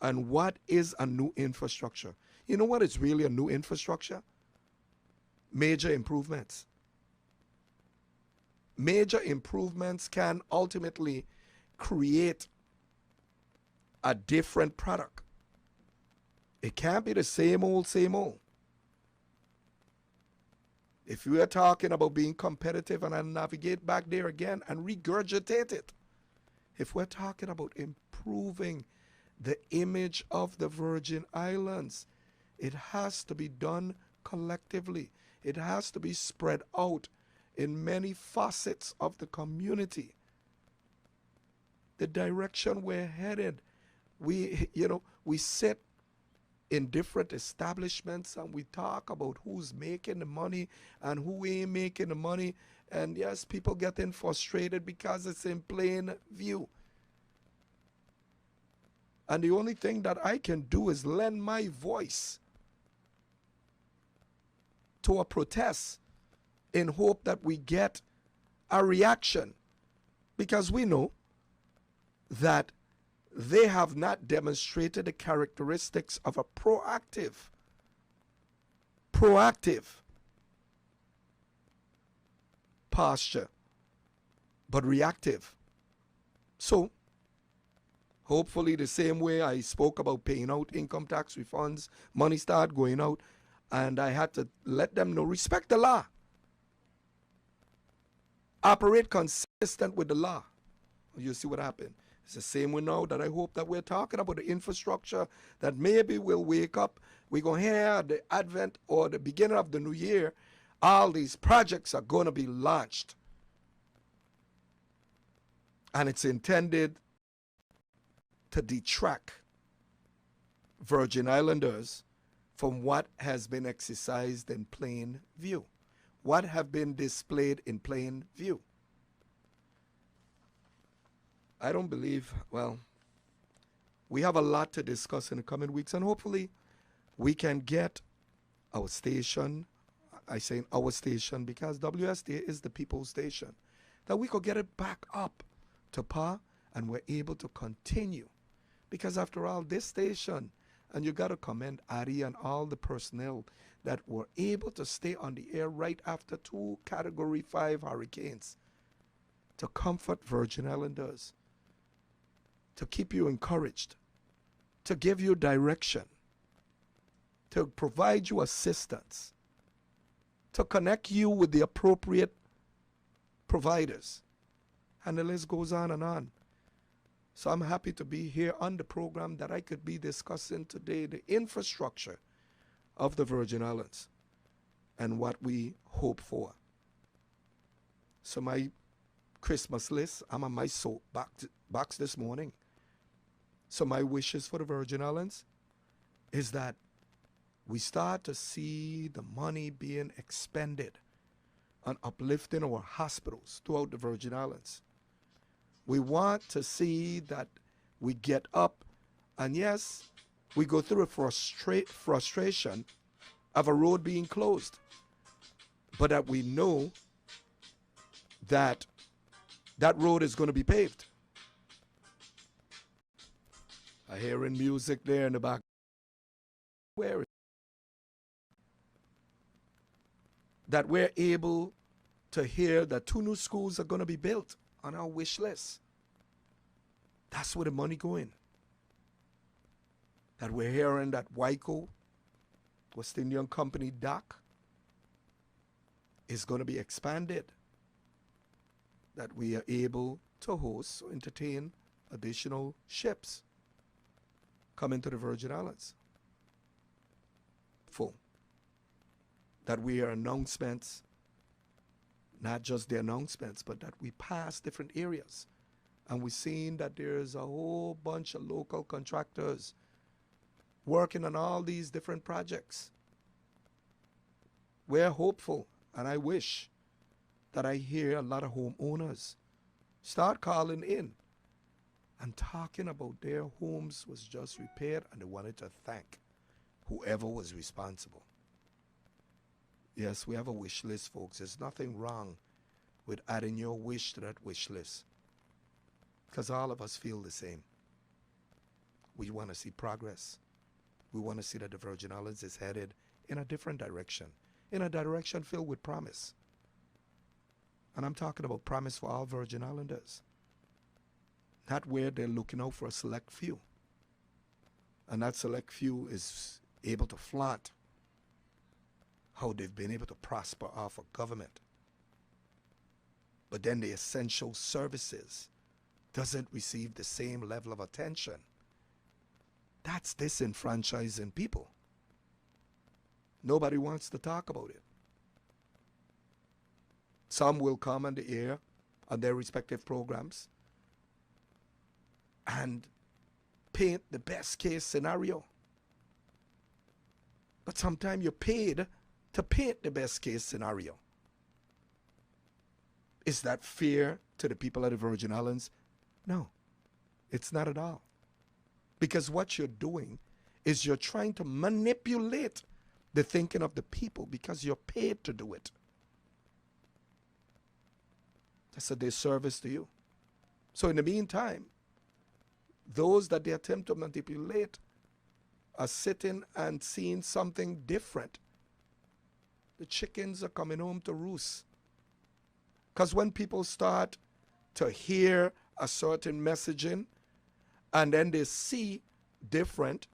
and what is a new infrastructure. You know what is really a new infrastructure? Major improvements. Major improvements can ultimately create a different product. It can't be the same old, same old. If we are talking about being competitive, and I navigate back there again and regurgitate it, if we're talking about improving the image of the Virgin Islands, it has to be done collectively. It has to be spread out in many facets of the community. The direction we're headed, we sit in different establishments and we talk about who's making the money and who ain't making the money. And yes, people getting frustrated because it's in plain view. And the only thing that I can do is lend my voice to a protest in hope that we get a reaction, because we know that they have not demonstrated the characteristics of a proactive posture, but reactive. So hopefully the same way I spoke about paying out income tax refunds, money started going out, and I had to let them know, respect the law. Operate consistent with the law. You see what happened? It's the same way now that I hope that we're talking about the infrastructure that maybe we'll wake up. We're going to hear at the advent or the beginning of the new year, all these projects are going to be launched. And it's intended to detract Virgin Islanders from what has been exercised in plain view, what have been displayed in plain view. I don't believe, well, we have a lot to discuss in the coming weeks, and hopefully we can get our station, I say our station because WSDA is the people's station, that we could get it back up to par and we're able to continue. Because after all, this station, and you got to commend Ari and all the personnel that were able to stay on the air right after 2 Category 5 hurricanes, to comfort Virgin Islanders, to keep you encouraged, to give you direction, to provide you assistance, to connect you with the appropriate providers. And the list goes on and on. So I'm happy to be here on the program that I could be discussing today the infrastructure of the Virgin Islands and what we hope for. So my Christmas list, I'm on my soapbox this morning. So my wishes for the Virgin Islands is that we start to see the money being expended on uplifting our hospitals throughout the Virgin Islands. We want to see that we get up, and yes, we go through a frustration of a road being closed, but that we know that that road is going to be paved. I hearing music there in the back. Where is that we're able to hear that 2 new schools are going to be built on our wish list. That's where the money going. That we're hearing that WICO, West Indian Company dock, is going to be expanded. That we are able to host or entertain additional ships coming to the Virgin Islands. Full. That we are announcements, not just the announcements, but that we pass different areas. And we're seeing that there's a whole bunch of local contractors working on all these different projects. We're hopeful, and I wish that I hear a lot of homeowners start calling in and talking about their homes was just repaired and they wanted to thank whoever was responsible. Yes, we have a wish list, folks. There's nothing wrong with adding your wish to that wish list, because all of us feel the same. We want to see progress. We want to see that the Virgin Islands is headed in a different direction, in a direction filled with promise. And I'm talking about promise for all Virgin Islanders, not where they're looking out for a select few. And that select few is able to flaunt how they've been able to prosper off of government. But then the essential services doesn't receive the same level of attention. That's disenfranchising people. Nobody wants to talk about it. Some will come on the air on their respective programs and paint the best case scenario. But sometimes you're paid to paint the best case scenario. Is that fair to the people of the Virgin Islands? No, it's not at all. Because what you're doing is you're trying to manipulate the thinking of the people because you're paid to do it. That's a disservice to you. So in the meantime, those that they attempt to manipulate are sitting and seeing something different. The chickens are coming home to roost. Because when people start to hear a certain messaging and then they see different,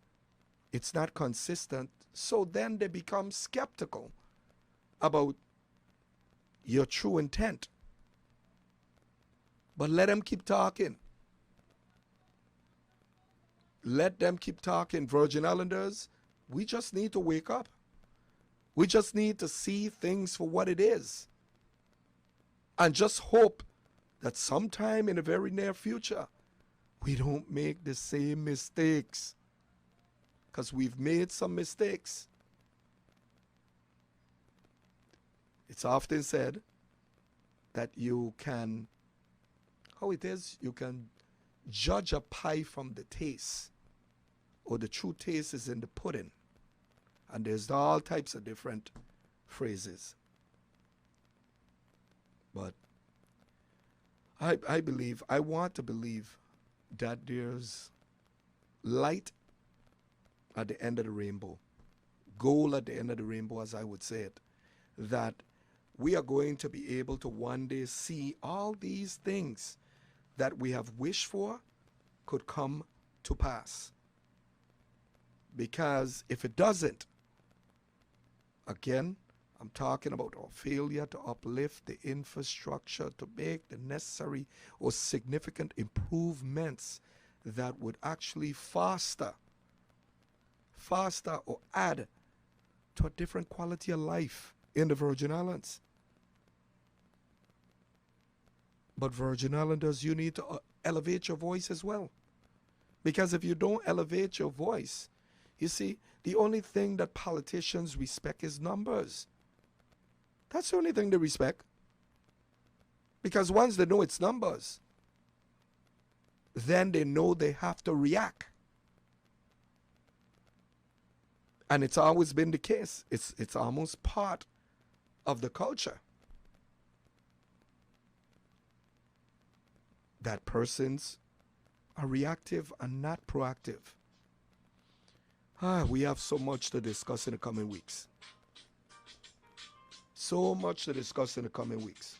it's not consistent. So then they become skeptical about your true intent. But let them keep talking. Let them keep talking. Virgin Islanders, we just need to wake up. We just need to see things for what it is. And just hope that sometime in the very near future, we don't make the same mistakes. Because we've made some mistakes. It's often said that you can, how it is, you can judge a pie from the taste, or the true taste is in the pudding. And there's all types of different phrases. But I believe, I want to believe that there's light at the end of the rainbow, gold at the end of the rainbow, as I would say it, that we are going to be able to one day see all these things that we have wished for could come to pass. Because if it doesn't, again, I'm talking about our failure to uplift the infrastructure to make the necessary or significant improvements that would actually foster or add to a different quality of life in the Virgin Islands. But Virgin Islanders, you need to elevate your voice as well. Because if you don't elevate your voice, you see, the only thing that politicians respect is numbers. That's the only thing they respect. Because once they know it's numbers, then they know they have to react. And it's always been the case. It's almost part of the culture. That persons are reactive and not proactive. We have so much to discuss in the coming weeks. So much to discuss in the coming weeks.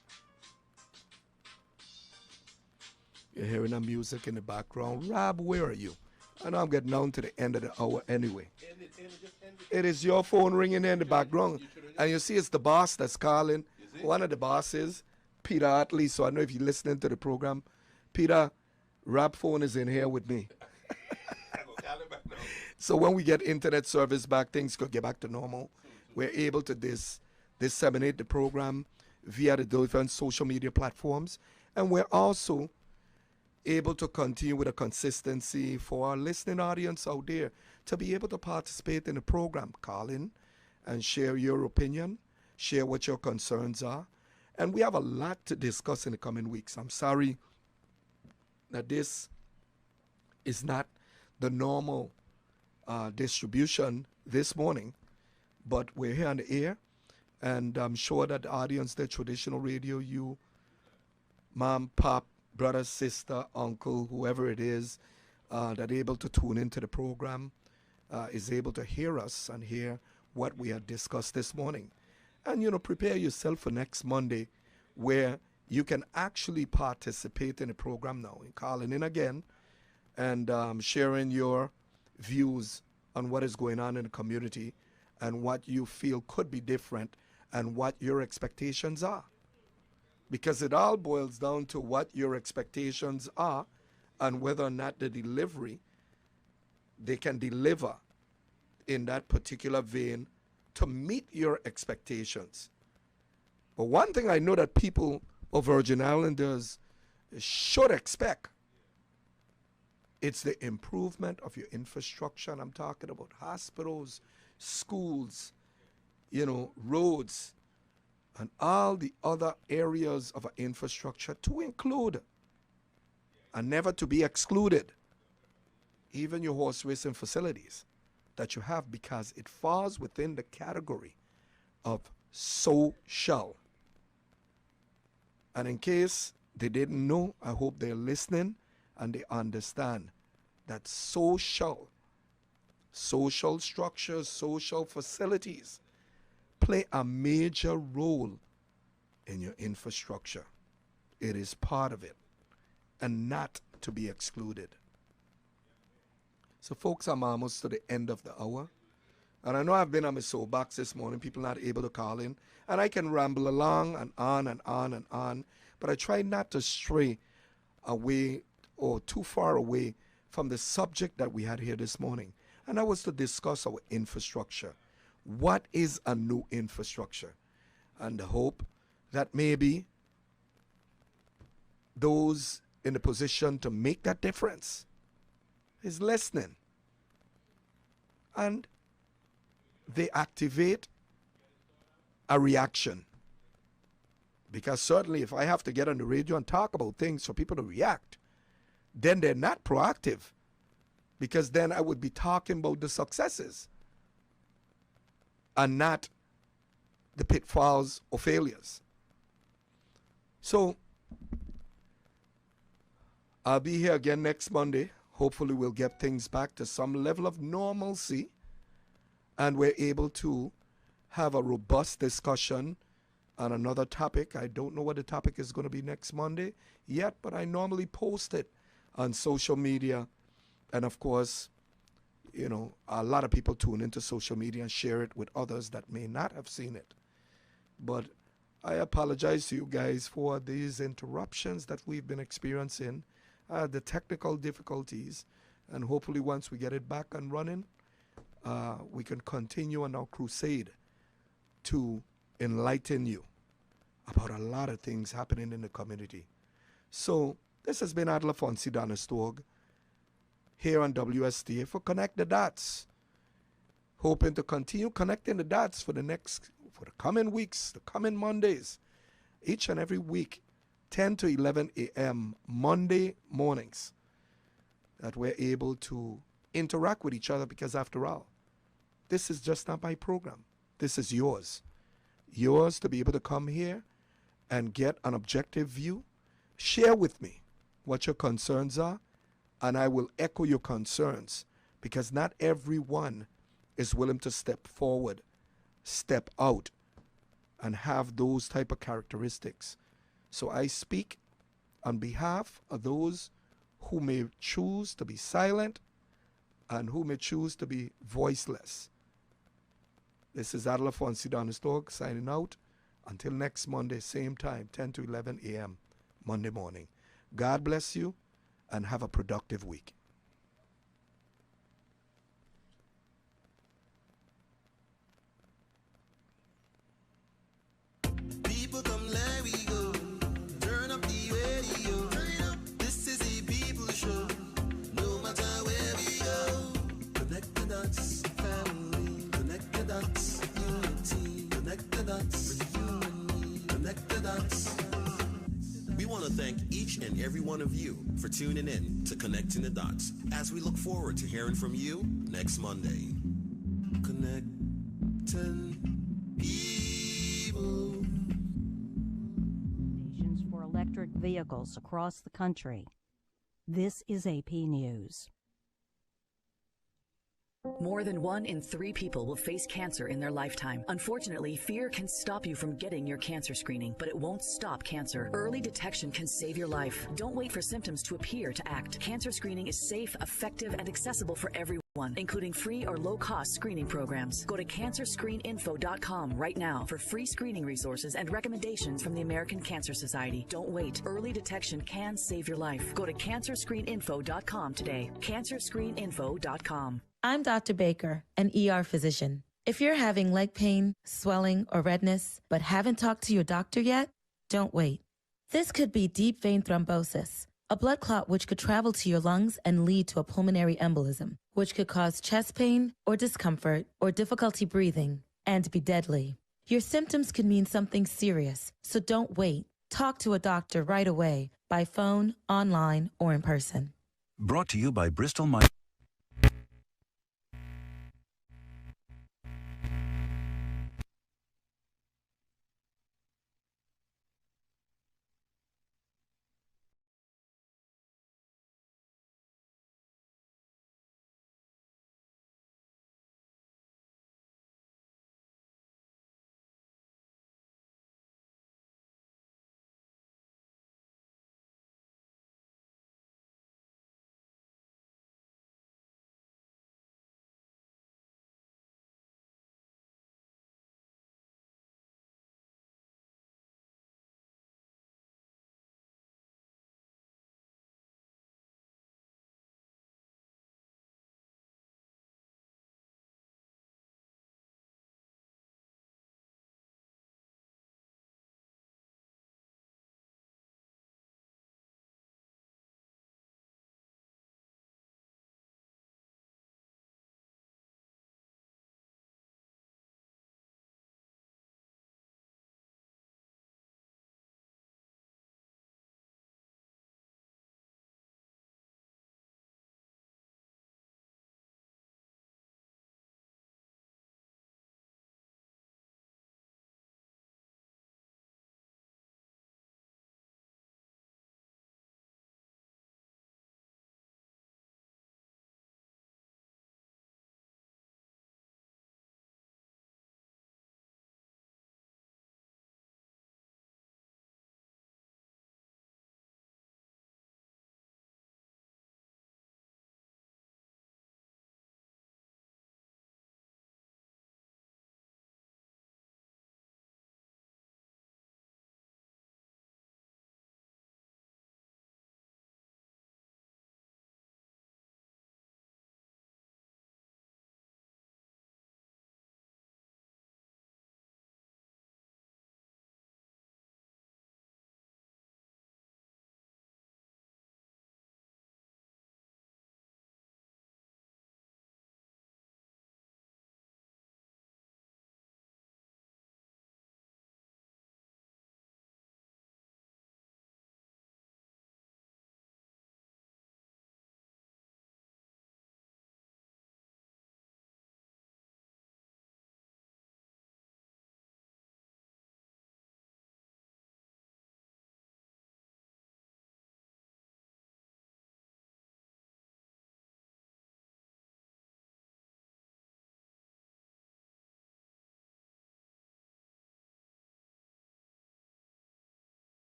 You're hearing the music in the background. Rob, where are you? I know I'm getting down to the end of the hour anyway. It is your phone ringing in the background. And you see it's the boss that's calling. One of the bosses, Peter Hartley. So I know if you're listening to the program, Peter, Rob phone is in here with me. So when we get internet service back, things could get back to normal. We're able to disseminate the program via the different social media platforms. And we're also able to continue with a consistency for our listening audience out there to be able to participate in the program. Call in and share your opinion, share what your concerns are. And we have a lot to discuss in the coming weeks. I'm sorry that this is not the normal distribution this morning, but we're here on the air, and I'm sure that the audience, the traditional radio, you, mom, pop, brother, sister, uncle, whoever it is, that able to tune into the program, is able to hear us and hear what we had discussed this morning. And, you know, prepare yourself for next Monday, where you can actually participate in the program now, and calling in again and sharing your views on what is going on in the community and what you feel could be different and what your expectations are. Because it all boils down to what your expectations are and whether or not the delivery, they can deliver in that particular vein to meet your expectations. But one thing I know that people of Virgin Islanders should expect, it's the improvement of your infrastructure. And I'm talking about hospitals, schools, you know, roads, and all the other areas of our infrastructure to include and never to be excluded, even your horse racing facilities that you have, because it falls within the category of social. And in case they didn't know, I hope they're listening and they understand that social structures, social facilities play a major role in your infrastructure. It is part of it and not to be excluded. So folks, I'm almost to the end of the hour. And I know I've been on my soapbox this morning, people not able to call in. And I can ramble along and on and on and on. But I try not to stray away or too far away from the subject that we had here this morning. And that was to discuss our infrastructure. What is a new infrastructure? And the hope that maybe those in the position to make that difference is listening. And they activate a reaction. Because certainly if I have to get on the radio and talk about things for people to react, then they're not proactive. Because then I would be talking about the successes and not the pitfalls or failures. So I'll be here again next Monday. Hopefully we'll get things back to some level of normalcy and we're able to have a robust discussion on another topic. I don't know what the topic is going to be next Monday yet, but I normally post it on social media. And of course, you know, a lot of people tune into social media and share it with others that may not have seen it. But I apologize to you guys for these interruptions that we've been experiencing, the technical difficulties, and hopefully once we get it back and running, we can continue on our crusade to enlighten you about a lot of things happening in the community. So this has been Adler Fonsi Donnerstog here on WSTA for Connect the Dots. Hoping to continue connecting the dots for the coming weeks, the coming Mondays, each and every week, 10 to 11 a.m. Monday mornings, that we're able to interact with each other, because after all, this is just not my program. This is yours. Yours to be able to come here and get an objective view. Share with me what your concerns are, and I will echo your concerns, because not everyone is willing to step forward, step out, and have those type of characteristics. So I speak on behalf of those who may choose to be silent and who may choose to be voiceless. This is Adler Fonsi Donnerstog signing out. Until next Monday, same time, 10 to 11 a.m. Monday morning. God bless you and have a productive week. People come, let we go. Turn up the radio. This is the people show. No matter where we go. Connect the dots, family. Connect the dots, unity. Connect the dots, you and me. Connect the dots. We want to thank each and every one of you for tuning in to Connecting the Dots, as we look forward to hearing from you next Monday. Connecting people. Stations for electric vehicles across the country. This is AP News. More than 1 in 3 people will face cancer in their lifetime. Unfortunately, fear can stop you from getting your cancer screening, but it won't stop cancer. Early detection can save your life. Don't wait for symptoms to appear to act. Cancer screening is safe, effective, and accessible for everyone, including free or low-cost screening programs. Go to CancerScreenInfo.com right now for free screening resources and recommendations from the American Cancer Society. Don't wait. Early detection can save your life. Go to CancerScreenInfo.com today. CancerScreenInfo.com. I'm Dr. Baker, an ER physician. If you're having leg pain, swelling, or redness, but haven't talked to your doctor yet, don't wait. This could be deep vein thrombosis, a blood clot which could travel to your lungs and lead to a pulmonary embolism, which could cause chest pain or discomfort or difficulty breathing and be deadly. Your symptoms could mean something serious, so don't wait. Talk to a doctor right away, by phone, online, or in person. Brought to you by Bristol Myers.